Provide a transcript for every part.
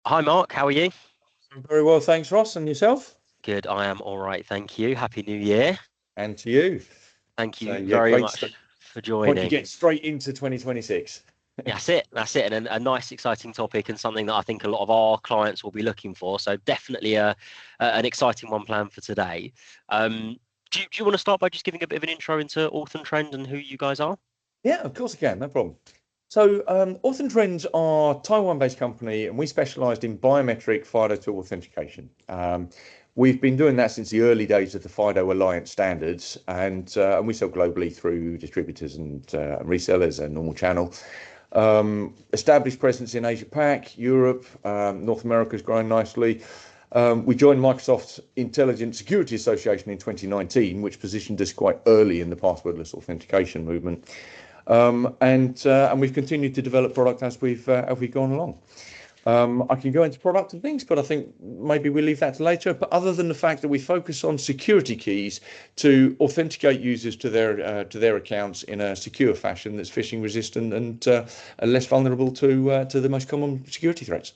Hi, Mark. How are you? I'm very well, thanks, Ross. And yourself? Good. I am all right. Thank you. Happy New Year. And to you. Thank So, you yeah, very great. much for Point to joining. get straight into 2026. That's it. That's it. And a nice, exciting topic and something that I think a lot of our clients will be looking for. So definitely an exciting one planned for today. Do you want to start by just giving a bit of an intro into AuthenTrend and who you guys are? Yeah, of course I can. No problem. So, AuthenTrends are a Taiwan-based company, and we specialised in biometric FIDO2 authentication. We've been doing that since the early days of the FIDO Alliance standards, and we sell globally through distributors and resellers and normal channel. Established presence in Asia Pac, Europe, North America is growing nicely. We joined Microsoft's Intelligent Security Association in 2019, which positioned us quite early in the passwordless authentication movement. And we've continued to develop product as we've gone along. I can go into product and things, but I think maybe we leave that to later. But other than the fact that we focus on security keys to authenticate users to their accounts in a secure fashion that's phishing resistant and less vulnerable to the most common security threats.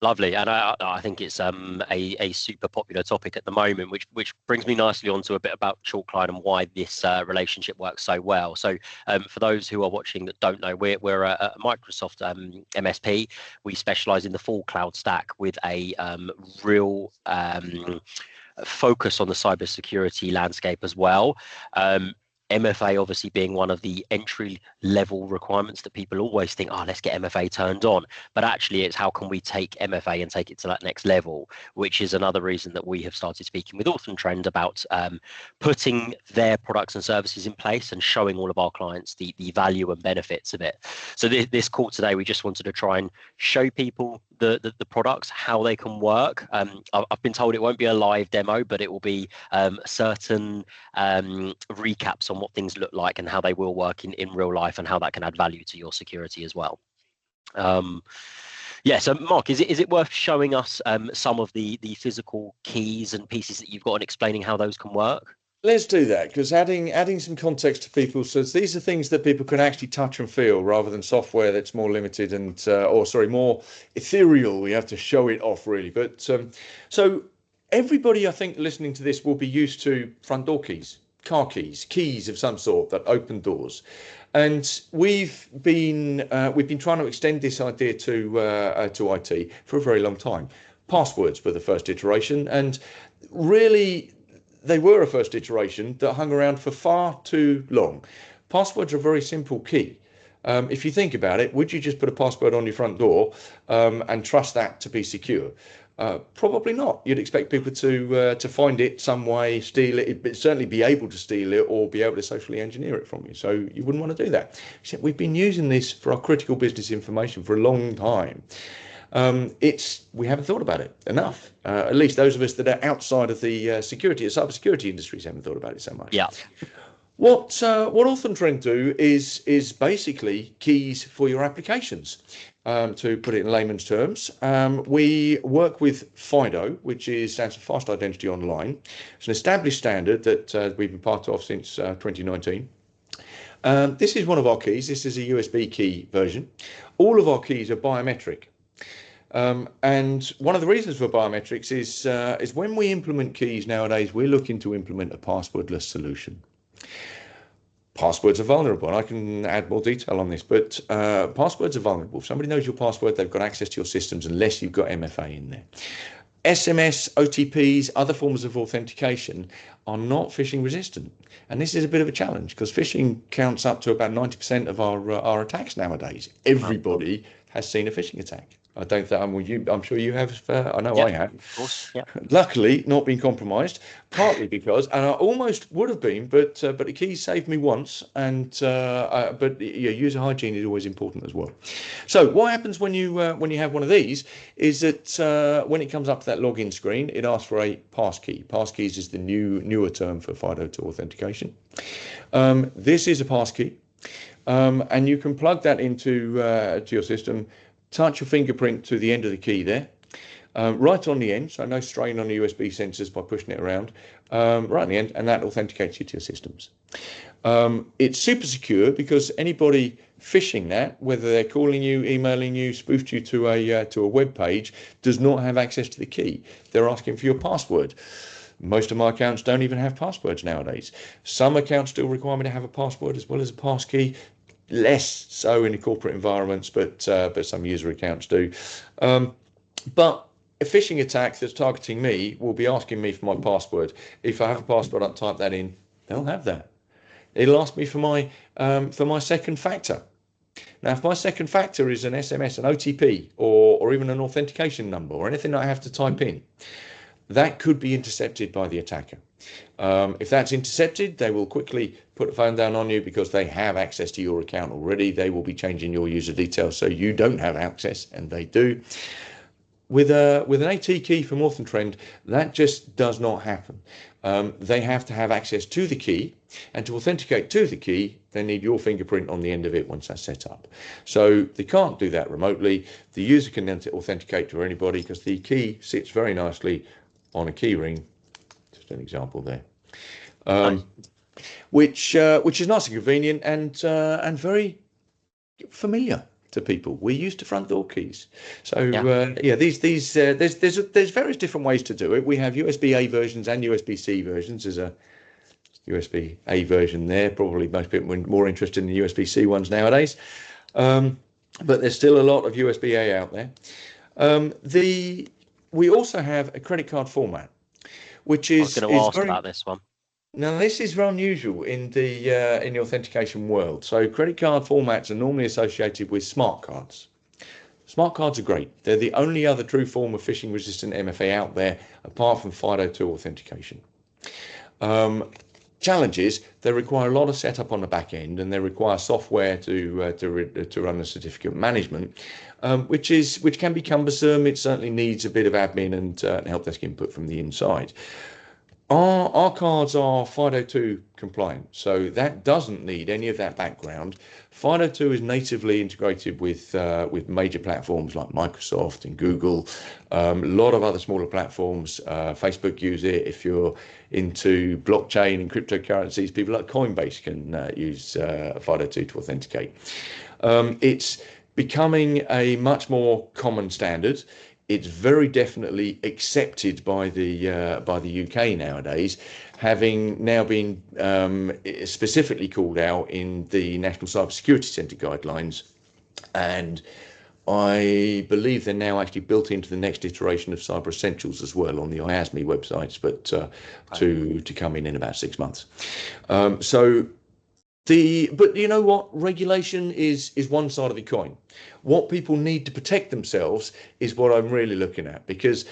Lovely, and I think it's a super popular topic at the moment, which brings me nicely onto a bit about Chalkline and why this relationship works so well. So, for those who are watching that don't know, we're a Microsoft MSP. We specialize in the full cloud stack with a real focus on the cybersecurity landscape as well. MFA obviously being one of the entry level requirements that people always think, oh, let's get MFA turned on. But actually, it's how can we take MFA and take it to that next level, which is another reason that we have started speaking with AuthenTrend about putting their products and services in place and showing all of our clients the value and benefits of it. So this call today, we just wanted to try and show people the products, how they can work. I've been told it won't be a live demo, but it will be certain recaps on what things look like and how they will work in real life and how that can add value to your security as well. Yeah, so Mark, is it worth showing us some of the physical keys and pieces that you've got and explaining how those can work? Let's do that, because adding some context to people, so these are things that people can actually touch and feel rather than software that's more limited and more ethereal. We have to show it off really. But so everybody, I think, listening to this will be used to front door keys, car keys, keys of some sort that open doors. And we've been trying to extend this idea to IT for a very long time. Passwords were the first iteration, and really they were a first iteration that hung around for far too long. Passwords are a very simple key. If you think about it, would you just put a password on your front door and trust that to be secure? Probably not. You'd expect people to find it some way, steal it, but certainly be able to steal it or be able to socially engineer it from you. So you wouldn't want to do that. Except we've been using this for our critical business information for a long time. We haven't thought about it enough. At least those of us that are outside of the cybersecurity industries haven't thought about it so much. Yeah. What AuthenTrend do is basically keys for your applications. To put it in layman's terms, we work with FIDO, which stands for Fast Identity Online. It's an established standard that we've been part of since 2019. This is one of our keys. This is a USB key version. All of our keys are biometric. And one of the reasons for biometrics is when we implement keys nowadays, we're looking to implement a passwordless solution. Passwords are vulnerable, and I can add more detail on this, but passwords are vulnerable. If somebody knows your password, they've got access to your systems unless you've got MFA in there. SMS, OTPs, other forms of authentication are not phishing resistant. And this is a bit of a challenge because phishing counts up to about 90% of our attacks nowadays. Everybody has seen a phishing attack. I don't think I'm sure you have. I know I have. Of course. Yeah. Luckily, not been compromised. Partly because, and I almost would have been, but the keys saved me once. But yeah, user hygiene is always important as well. So what happens when you have one of these is that when it comes up to that login screen, it asks for a passkey. Passkeys is the newer term for FIDO2 authentication. This is a passkey, and you can plug that into to your system. Touch your fingerprint to the end of the key there. right on the end, so no strain on the USB sensors by pushing it around, right on the end, and that authenticates you to your systems. It's super secure because anybody phishing that, whether they're calling you, emailing you, spoofed you to a web page, does not have access to the key. They're asking for your password. Most of my accounts don't even have passwords nowadays. Some accounts still require me to have a password as well as a passkey. Less so in the corporate environments, but some user accounts do. But a phishing attack that's targeting me will be asking me for my password. If I have a password, I'll type that in. They'll have that. It'll ask me for my second factor. Now, if my second factor is an SMS, an OTP, or even an authentication number, or anything that I have to type in, that could be intercepted by the attacker. If that's intercepted, they will quickly put the phone down on you because they have access to your account already. They will be changing your user details so you don't have access, and they do. With an AT key from AuthenTrend, that just does not happen. They have to have access to the key, and to authenticate to the key, they need your fingerprint on the end of it once that's set up. So they can't do that remotely. The user can then authenticate to anybody because the key sits very nicely on a key ring. Just an example there, Nice. which is nice and convenient and very familiar to people. We're used to front door keys. So Yeah. there's various different ways to do it. We have USB-A versions and USB-C versions. There's a USB-A version there. Probably most people are more interested in the USB-C ones nowadays. But there's still a lot of USB-A out there. We also have a credit card format, which I was is going to ask very. about this one. Now, this is very unusual in the authentication world. So credit card formats are normally associated with smart cards. Smart cards are great. They're the only other true form of phishing resistant MFA out there, apart from FIDO2 authentication. Challenge is they require a lot of setup on the back end, and they require software to run the certificate management, which can be cumbersome. It certainly needs a bit of admin and help desk input from the inside. Our cards are FIDO2 compliant, so that doesn't need any of that background. FIDO2 is natively integrated with major platforms like Microsoft and Google, a lot of other smaller platforms. Facebook use it. If you're into blockchain and cryptocurrencies, people like Coinbase can use FIDO2 to authenticate. It's becoming a much more common standard. It's very definitely accepted by the UK nowadays, having now been specifically called out in the National Cybersecurity Centre guidelines, and I believe they're now actually built into the next iteration of Cyber Essentials as well on the IASME websites, but to come in about 6 months. But you know what? Regulation is one side of the coin. What people need to protect themselves is what I'm really looking at, because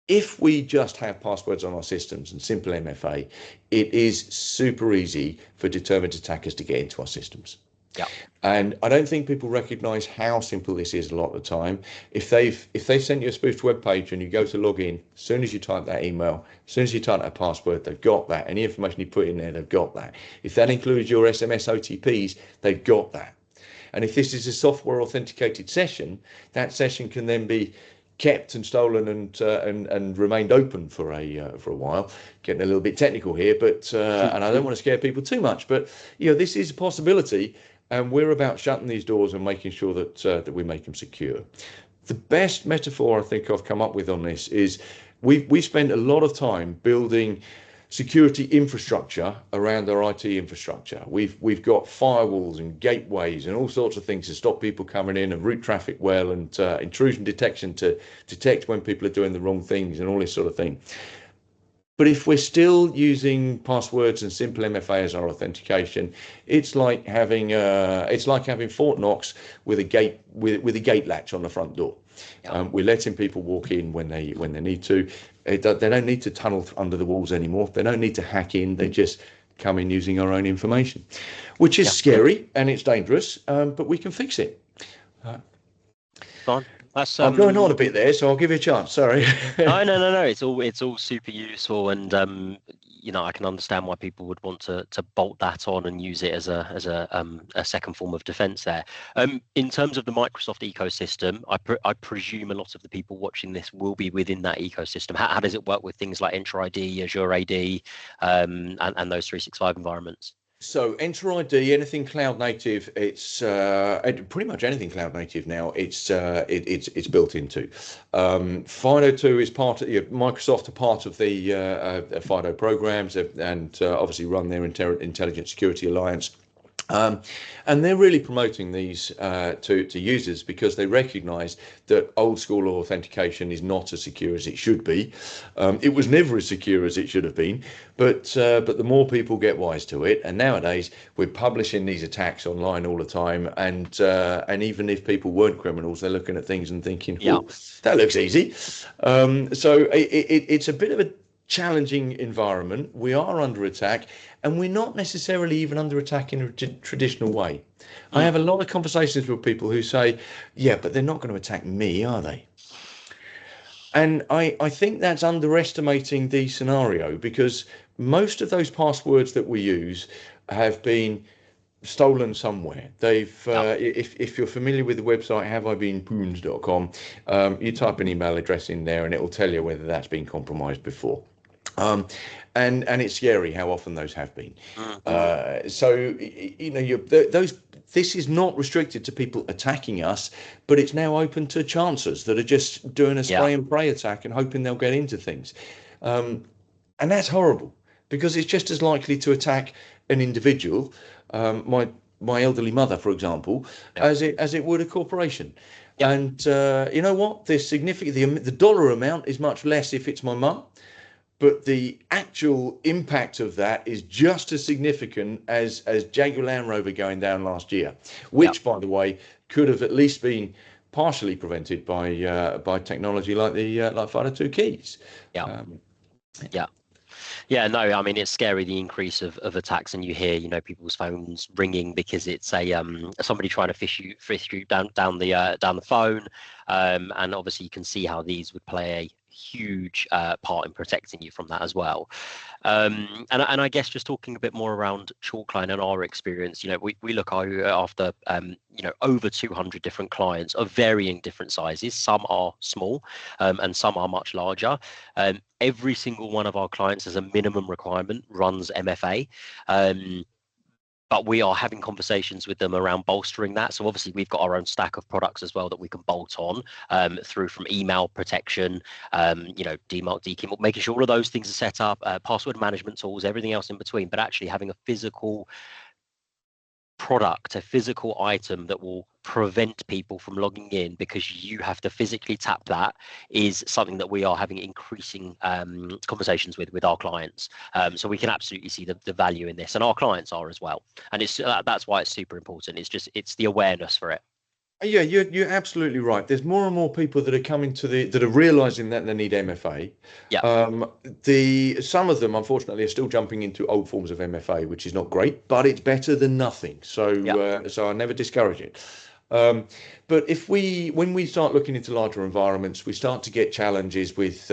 if we just have passwords on our systems and simple MFA, it is super easy for determined attackers to get into our systems. Yeah. And I don't think people recognize how simple this is a lot of the time. If they've sent you a spoofed web page and you go to log in, as soon as you type that email, as soon as you type that password, they've got that. Any information you put in there, they've got that. If that includes your SMS OTPs, they've got that. And if this is a software authenticated session, that session can then be kept and stolen and remained open for a while. Getting a little bit technical here, but and I don't want to scare people too much, but this is a possibility. And we're about shutting these doors and making sure that we make them secure. The best metaphor I think I've come up with on this is we spent a lot of time building security infrastructure around our IT infrastructure. We've got firewalls and gateways and all sorts of things to stop people coming in and route traffic well, and intrusion detection to detect when people are doing the wrong things and all this sort of thing. But if we're still using passwords and simple MFA as our authentication, it's like having Fort Knox with a gate latch on the front door. Yeah. We're letting people walk in when they need to. They don't need to tunnel under the walls anymore. They don't need to hack in. They just come in using our own information, which is scary and it's dangerous, but we can fix it. Fine. I'm going on a bit there, so I'll give you a chance. Sorry. No. It's all super useful, and I can understand why people would want to bolt that on and use it as a second form of defense there. In terms of the Microsoft ecosystem, I presume a lot of the people watching this will be within that ecosystem. How does it work with things like Entra ID, Azure AD, and those 365 environments? So Enter ID, anything cloud native, it's pretty much anything cloud native now. It's built into. FIDO2 is part of Microsoft, a part of the FIDO programs, and obviously run their Intelligent Security Alliance. And they're really promoting these to users because they recognize that old school authentication is not as secure as it should be. It was never as secure as it should have been, but the more people get wise to it, and nowadays we're publishing these attacks online all the time, and even if people weren't criminals, they're looking at things and thinking, "Oh, that looks easy." So it's a bit of a challenging environment. We are under attack, and we're not necessarily even under attack in a traditional way. I have a lot of conversations with people who say, yeah, but they're not going to attack me, are they? And I think that's underestimating the scenario, because most of those passwords that we use have been stolen somewhere. If you're familiar with the website haveibeenpooned.com, you type an email address in there and it will tell you whether that's been compromised before. And it's scary how often those have been. So this is not restricted to people attacking us, but it's now open to chancers that are just doing a spray and pray attack and hoping they'll get into things. And that's horrible, because it's just as likely to attack an individual, my elderly mother, for example, as it would a corporation. And you know what? The dollar amount is much less if it's my mum, but the actual impact of that is just as significant as Jaguar Land Rover going down last year, which, by the way, could have at least been partially prevented by technology like like FIDO2 keys. Yeah, no, I mean, it's scary, the increase of attacks, and you hear, people's phones ringing because it's somebody trying to fish you down the phone, and obviously you can see how these would play a huge part in protecting you from that as well. And I guess just talking a bit more around Chalkline and our experience, we look after over 200 different clients of varying different sizes. Some are small, and some are much larger. Every single one of our clients as a minimum requirement runs MFA. But we are having conversations with them around bolstering that. So obviously we've got our own stack of products as well that we can bolt on, through from email protection, DMARC, DKIM, making sure all of those things are set up, password management tools, everything else in between, but actually having a physical product, a physical item that will prevent people from logging in because you have to physically tap that, is something that we are having increasing conversations with our clients. So we can absolutely see the value in this, and our clients are as well. And that's why it's super important. It's the awareness for it. Yeah, you're absolutely right. There's more and more people that are coming that are realizing that they need MFA. Some of them, unfortunately, are still jumping into old forms of MFA, which is not great, but it's better than nothing. So I never discourage it. But when we start looking into larger environments, we start to get challenges with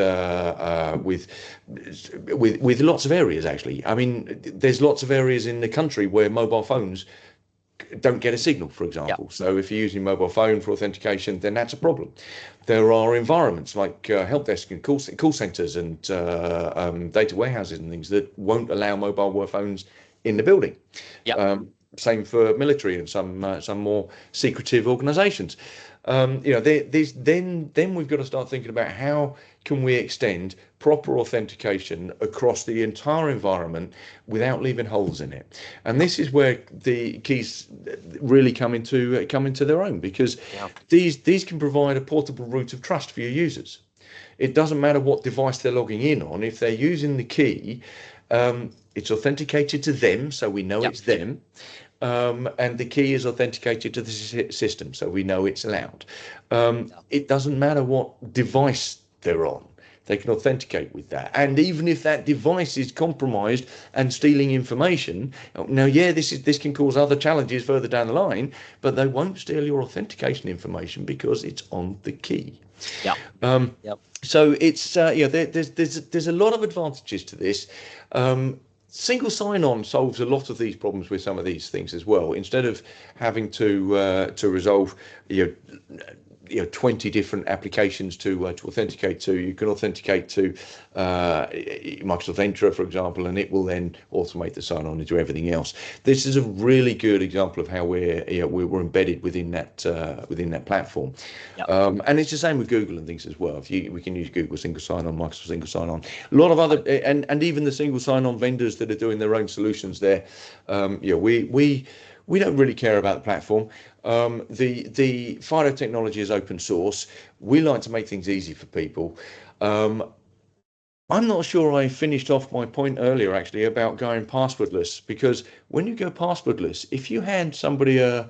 lots of areas. Actually, I mean, there's lots of areas in the country where mobile phones don't get a signal, for example. So if you're using mobile phone for authentication, then that's a problem. There are environments like help desk and call centers and data warehouses and things that won't allow mobile phones in the building. Same for military and some more secretive organizations. Then we've got to start thinking about how can we extend proper authentication across the entire environment without leaving holes in it. And this is where the keys really come into their own, because these can provide a portable root of trust for your users. It doesn't matter what device they're logging in on. If they're using the key, it's authenticated to them, so we know it's them. And the key is authenticated to the system, so we know it's allowed. It doesn't matter what device they're on, they can authenticate with that. And even if that device is compromised and stealing information, now this can cause other challenges further down the line, but they won't steal your authentication information because it's on the key. So it's there's a lot of advantages to this. Single sign-on solves a lot of these problems with some of these things as well. Instead of having to resolve you know 20 different applications to authenticate to, you can authenticate to Microsoft Entra, for example, and it will then automate the sign on and do everything else. This is a really good example of how we're embedded within that platform. Yep. And it's the same with Google and things as well. We can use Google single sign-on, Microsoft single sign-on, a lot of other, and even the single sign-on vendors that are doing their own solutions there. We don't really care about the platform. The FIDO technology is open source. We like to make things easy for people. I'm not sure I finished off my point earlier actually about going passwordless, because when you go passwordless, if you hand somebody a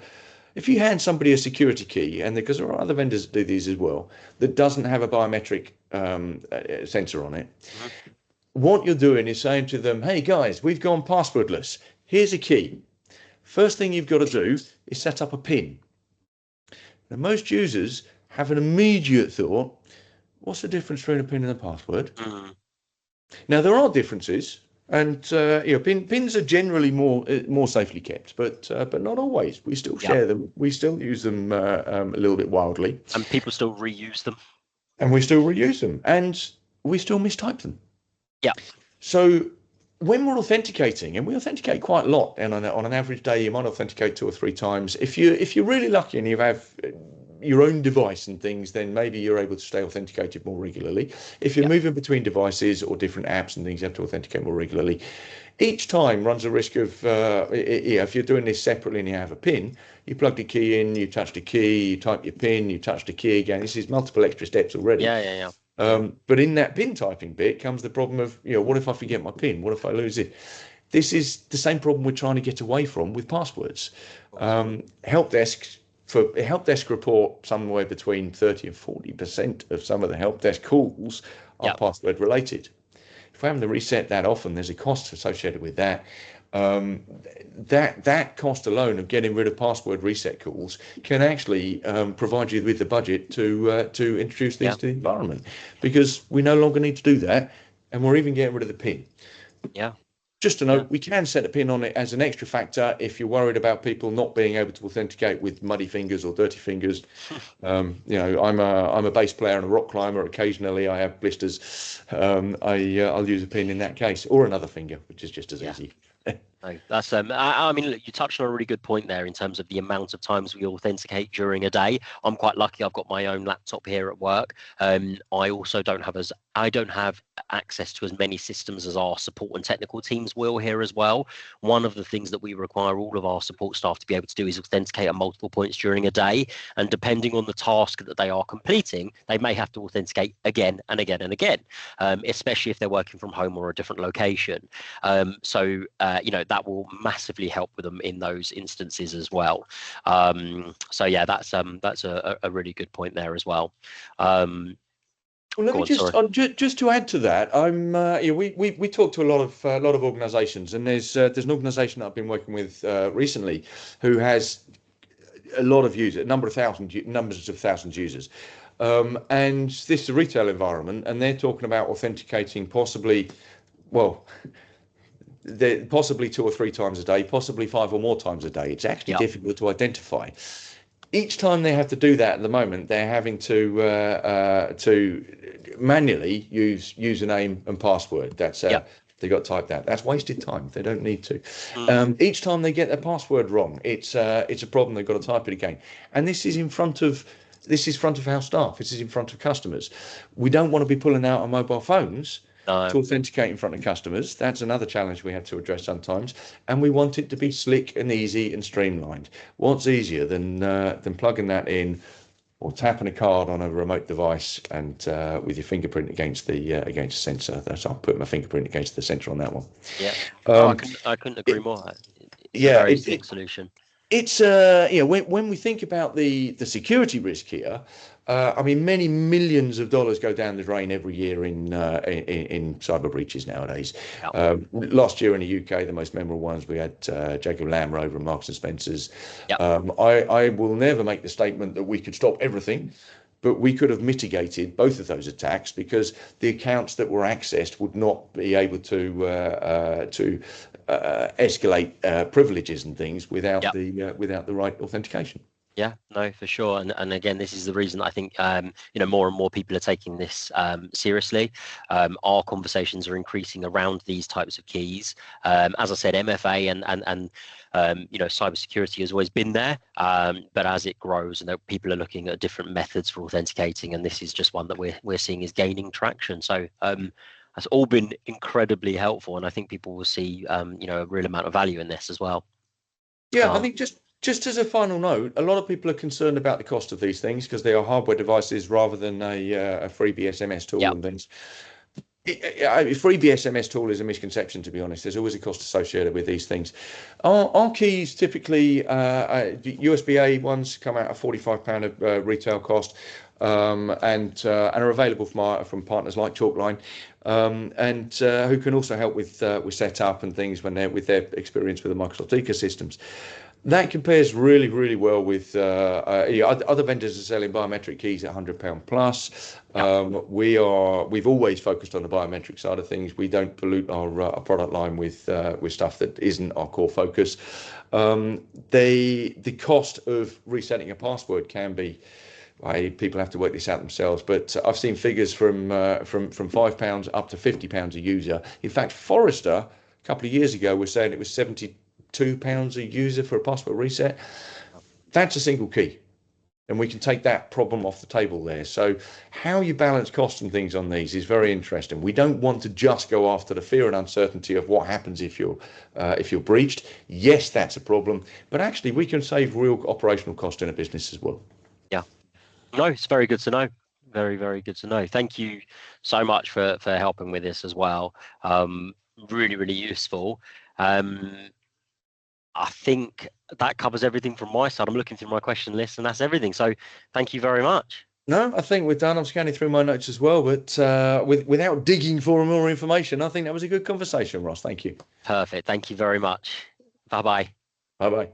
security key, and because there are other vendors that do these as well, that doesn't have a biometric sensor on it, what you're doing is saying to them, hey guys, we've gone passwordless. Here's a key. First thing you've got to do is set up a PIN. Now, most users have an immediate thought, what's the difference between a PIN and a password? Now, there are differences, and pins are generally more safely kept, but not always. We still share them. We still use them a little bit wildly. And people still reuse them. And we still reuse them, and we still mistype them. Yeah. So when we're authenticating, and we authenticate quite a lot, and on an average day you might authenticate 2 or 3 times. If you're really lucky and you have your own device and things, then maybe you're able to stay authenticated more regularly. If you're moving between devices or different apps and things, you have to authenticate more regularly. Each time runs a risk of if you're doing this separately and you have a PIN, you plug the key in, you touch the key, you type your PIN, you touch the key again. This is multiple extra steps already. Yeah. But in that PIN typing bit comes the problem of, what if I forget my PIN? What if I lose it? This is the same problem we're trying to get away from with passwords. Help desk report somewhere between 30 and 40% of some of the help desk calls are password related. If we're having to reset that often, there's a cost associated with that. That cost alone of getting rid of password reset calls can actually provide you with the budget to introduce these to the environment, because we no longer need to do that, and we're even getting rid of the PIN. Yeah. Just to note, we can set a PIN on it as an extra factor if you're worried about people not being able to authenticate with muddy fingers or dirty fingers. I'm a bass player and a rock climber. Occasionally, I have blisters. I'll use a PIN in that case, or another finger, which is just as easy. No, that's I mean, look, you touched on a really good point there in terms of the amount of times we authenticate during a day. I'm quite lucky. I've got my own laptop here at work. I also don't have access to as many systems as our support and technical teams will here as well. One of the things that we require all of our support staff to be able to do is authenticate at multiple points during a day, and depending on the task that they are completing, they may have to authenticate again and again and again, especially if they're working from home or a different location. That will massively help with them in those instances as well. That's a really good point there as well. Well, let me just to add to that. We talk to a lot of organisations, and there's an organisation that I've been working with recently who has a lot of users, numbers of thousands users, and this is a retail environment, and they're talking about authenticating possibly 2 or 3 times a day, possibly 5 or more times a day. It's actually difficult to identify. Each time they have to do that at the moment, they're having to manually use username and password. That's they got to type that. That's wasted time. They don't need to. Each time they get their password wrong, it's a problem. They've got to type it again. And this is front of our staff. This is in front of customers. We don't want to be pulling out our mobile phones to authenticate in front of customers. That's another challenge we have to address sometimes, and we want it to be slick and easy and streamlined. What's easier than plugging that in or tapping a card on a remote device and with your fingerprint against the sensor? I'll put my fingerprint against the sensor on that one. I couldn't agree more. It's a very slick solution. It's when we think about the security risk here, many millions of dollars go down the drain every year in cyber breaches nowadays. Last year in the UK, the most memorable ones, we had Jaguar Land Rover and Marks and Spencer's. I will never make the statement that we could stop everything, but we could have mitigated both of those attacks because the accounts that were accessed would not be able to escalate privileges and things without Yep. the right authentication. Yeah, no, for sure. And again, this is the reason I think more and more people are taking this seriously. Our conversations are increasing around these types of keys. As I said, MFA and cybersecurity has always been there, but as it grows, and people are looking at different methods for authenticating, and this is just one that we're seeing is gaining traction. So that's all been incredibly helpful, and I think people will see a real amount of value in this as well. Yeah, I think just as a final note, a lot of people are concerned about the cost of these things because they are hardware devices rather than a freebie SMS tool and things. A freebie SMS tool is a misconception, to be honest. There's always a cost associated with these things. Our keys typically, USB-A ones come out at £45 retail cost, and are available from partners like Chalkline, and who can also help with setup and things with their experience with the Microsoft ecosystems. That compares really, really well with other vendors are selling biometric keys at £100 plus. We've always focused on the biometric side of things. We don't pollute our product line with stuff that isn't our core focus. The cost of resetting a password can be, people have to work this out themselves, but I've seen figures from £5 up to £50 a user. In fact, Forrester a couple of years ago was saying it was £72 a user for a password reset. That's a single key, and we can take that problem off the table there. So how you balance cost and things on these is very interesting. We don't want to just go after the fear and uncertainty of what happens if you're breached. Yes, that's a problem, but actually we can save real operational cost in a business as well. Yeah. No, it's very good to know. Very, very good to know. Thank you so much for helping with this as well. Really, really useful. I think that covers everything from my side. I'm looking through my question list, and that's everything. So thank you very much. No, I think we're done. I'm scanning through my notes as well, but without digging for more information, I think that was a good conversation, Ross. Thank you. Perfect. Thank you very much. Bye-bye. Bye-bye.